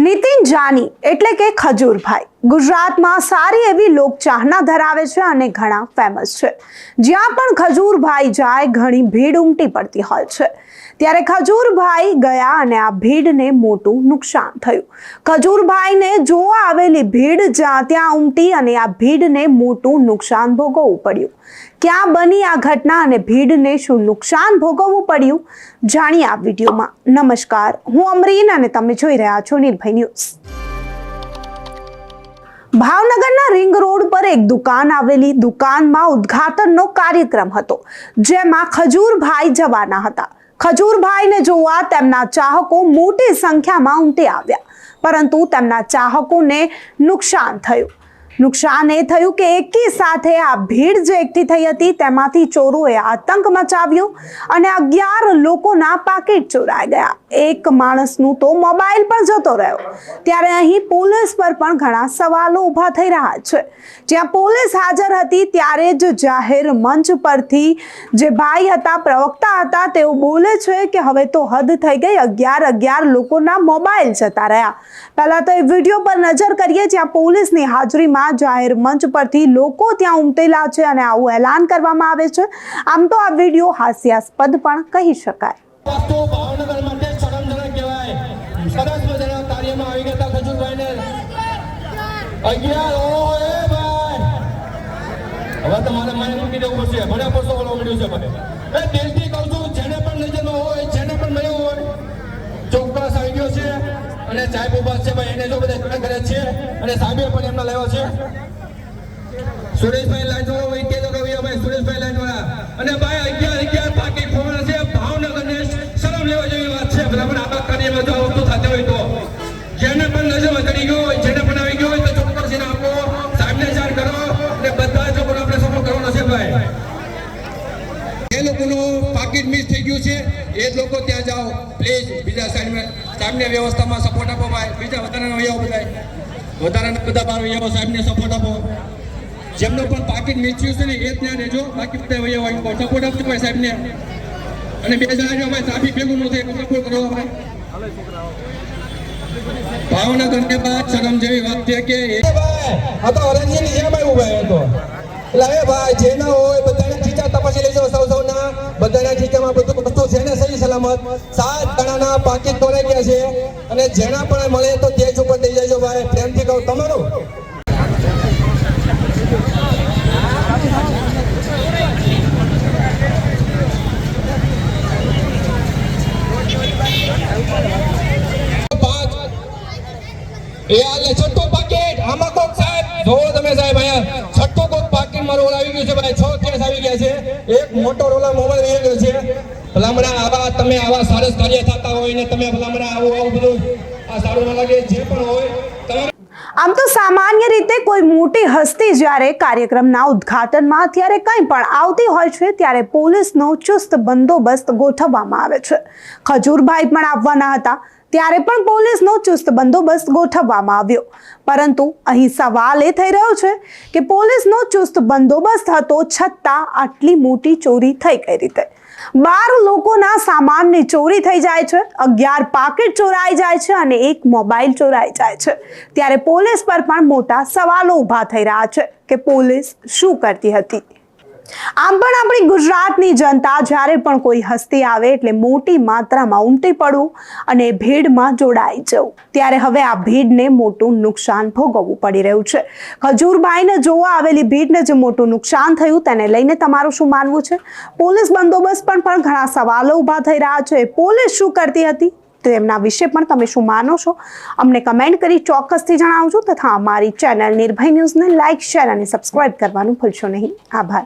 નીતિન જાની એટલે કે ખજૂરભાઈ ગુજરાતમાં સારી એવી લોકચાહના ધરાવે છે અને ઘણા ફેમસ છે। જ્યાં પણ ખજૂરભાઈ જાય ઘણી ભીડ ઉમટી પડતી હોય છે। ત્યારે ખજૂરભાઈ ગયા અને આ ભીડને મોટું નુકસાન થયું। ખજૂરભાઈને જોવા આવેલી ભીડ જ્યાં ત્યાં ઉમટી અને આ ભીડને મોટું નુકસાન ભોગવવું પડ્યું। ક્યાં બની આ ઘટના અને ભીડને શું નુકસાન ભોગવવું પડ્યું જાણીએ આ વિડીયોમાં। નમસ્કાર, હું અમરીન અને તમે જોઈ રહ્યા છો નિર્ભય ન્યૂઝ। ભાવનગરના રિંગ રોડ પર એક દુકાન આવેલી દુકાનમાં ઉદ્ઘાટનનો કાર્યક્રમ હતો, જેમાં ખજૂરભાઈ જવાના હતા। ખજૂરભાઈને જોવા તેમના ચાહકો મોટી સંખ્યામાં ઉમટી આવ્યા, પરંતુ તેમના ચાહકોને નુકસાન થયું। નુકસાન એ થયું કે એકી સાથે આ ભીડ જે એકઠી થઈ હતી તેમાંથી ચોરોએ આતંક મચાવ્યો અને 11 લોકોના પાકીટ ચોરાઈ ગયા। એક માણસનું તો મોબાઈલ પણ જતો રહ્યો। ત્યારે અહીં પોલીસ પર પણ ઘણા સવાલો ઊભા થઈ રહ્યા છે। જ્યાં પોલીસ હાજર હતી ત્યારે જ જાહેર મંચ પરથી જે ભાઈ હતા, પ્રવક્તા હતા, તેઓ બોલે છે કે હવે તો હદ થઈ ગઈ, 11 લોકોના મોબાઈલ જતા રહ્યા। પહેલા તો એ વિડીયો પર નજર કરીએ જ્યાં પોલીસની હાજરીમાં જાહેર મંચ પરથી લોકો ત્યાં ઉમટેલા છે અને આવું એલાન કરવામાં આવે છે। આમ તો આ વિડીયો હાસ્યાસ્પદ પણ કહી શકાય। વસ્તુ ભાવનગર માટે શરમજનક કહેવાય। સરસ મજાના કાર્યમાં આવી ગયા ખજૂરભાઈને 11 ઓએ ભાઈ, હવે તમારે મને મૂકી દેવું પડશે, ભણ્યા પડશો વાળો વિડીયો છે ભાઈ। એ દિલથી કહું છું, જેને પણ નજરમાં હોય, જેને પણ મળ્યું હોય, ચોક્કસ આવી ગયો છે અને સાહેબ ઉભા છે ભાઈ, એને જો બધા ઘણા કરે છે અને સાહેબે પણ એમના લાવ્યો છે। સુરેશભાઈ લાઈનવાળા હોય કે તો કવિયા ભાઈ, સુરેશભાઈ લાઈનવાળા અને ભાઈ 11 પાકી ફોન છે। ભાવનગરને શરમ લેવા જેવી વાત છે। બરાબર, આ કાર્યમાં જો આવતું થતું હોય તો જેને પણ નજરમાં ચડી ગયો હોય, જેને પણ આવી ગયો હોય તો ચોક્કસ એને આપો, સાહેબને જાણ કરો અને બધા જ લોકોને આપણે સપોર્ટ કરવાનો છે ભાઈ। જે લોકોનું પાકીટ મિસ થઈ ગયું છે એ જ લોકો ત્યાં જાઓ પ્લીઝ। બીજા સાહેબને વ્યવસ્થામાં સપોર્ટ આપો ભાઈ। બીજા વધારાના વૈયાઓ બધા બાર વૈયાઓ સાહેબને સપોર્ટ આપો। જેમનો પણ પાકીટ મિસ થયું છે ને એ ત્યાં રહેજો, બાકી બધા વૈયાઓ સપોર્ટ આપજો ભાઈ સાહેબને। અને 2 જણા જો ભાઈ સાબી ભેગું ન થાય સપોર્ટ કરો ભાઈ। ભાવનગરને બાદ શરમ જેવી વાત છે કે આ તો ઓરેન્જની જેમ આવ્યું ભાઈ હતો। એટલે ભાઈ જેના હોય બધાના ખીચા તપાસી લેજો, સૌના બધાના ખીચામાં બધું વસ્તુ છે ને સહી સલામત। 7 જણાના પાકીટ તોડાઈ ગયા છે અને જેના પણ મળે તો તેજ ઉપર દઈ જજો ભાઈ, પ્રેમથી કહું તમારું। એ આલે છઠ્ઠું પાકીટ, આમાં કોક સાહેબ જો તમે સાહેબ અહીંયા છઠ્ઠું કોક પાકીટ મારું આવી ગયું છે ભાઈ। 6 કેસ આવી ગયા છે, એક મોટોરોલા મોબાઈલ આવી ગયો છે। ભલામણા આવા તમે આવા સરસ કાર્ય થતા હોય ને તમે ભલામણા આવું બધું આ સારું ન લાગે, જે પણ હોય તમે। આમ તો સામાન્ય રીતે કોઈ મોટી હસ્તી જ્યારે કાર્યક્રમના ઉદ્ઘાટનમાં ત્યારે કંઈ પણ આવતી હોય છે ત્યારે પોલીસનો ચુસ્ત બંદોબસ્ત ગોઠવવામાં આવે છે। ખજૂરભાઈ પણ આવવાના હતા ત્યારે પણ પોલીસનો ચુસ્ત બંદોબસ્ત ગોઠવવામાં આવ્યો, પરંતુ અહીં સવાલ એ થઈ રહ્યો છે કે પોલીસનો ચુસ્ત બંદોબસ્ત હતો છતાં આટલી મોટી ચોરી થઈ કઈ રીતે? 12 લોકોના સામાનની ચોરી થઈ જાય છે, 11 પાકીટ ચોરાઈ જાય છે અને એક મોબાઈલ ચોરાઈ જાય છે। ત્યારે પોલીસ પર પણ મોટા સવાલો ઊભા થઈ રહ્યા છે કે પોલીસ શું કરતી હતી? આમ પણ આપણી ગુજરાતની જનતા જ્યારે પણ કોઈ હસ્તી આવે એટલે મોટી માત્રામાં ઉમટી પડવું અને ભીડમાં જોડાઈ જવું। ત્યારે હવે આ ભીડને મોટું નુકસાન ભોગવવું પડી રહ્યું છે। ખજૂરભાઈને જોવા આવેલી ભીડને જે મોટું નુકસાન થયું તેને લઈને તમારું શું માનવું છે? પોલીસ બંદોબસ્ત પર પણ ઘણા સવાલો ઊભા થઈ રહ્યા છે। પોલીસ શું કરતી હતી તેમના વિશે પણ તમે શું માનો છો? અમને કમેન્ટ કરી ચોક્કસથી જણાવજો તથા અમારી ચેનલ નિર્ભય ન્યૂઝને લાઇક, શેર અને સબસ્ક્રાઇબ કરવાનું ભૂલશો નહીં। આભાર।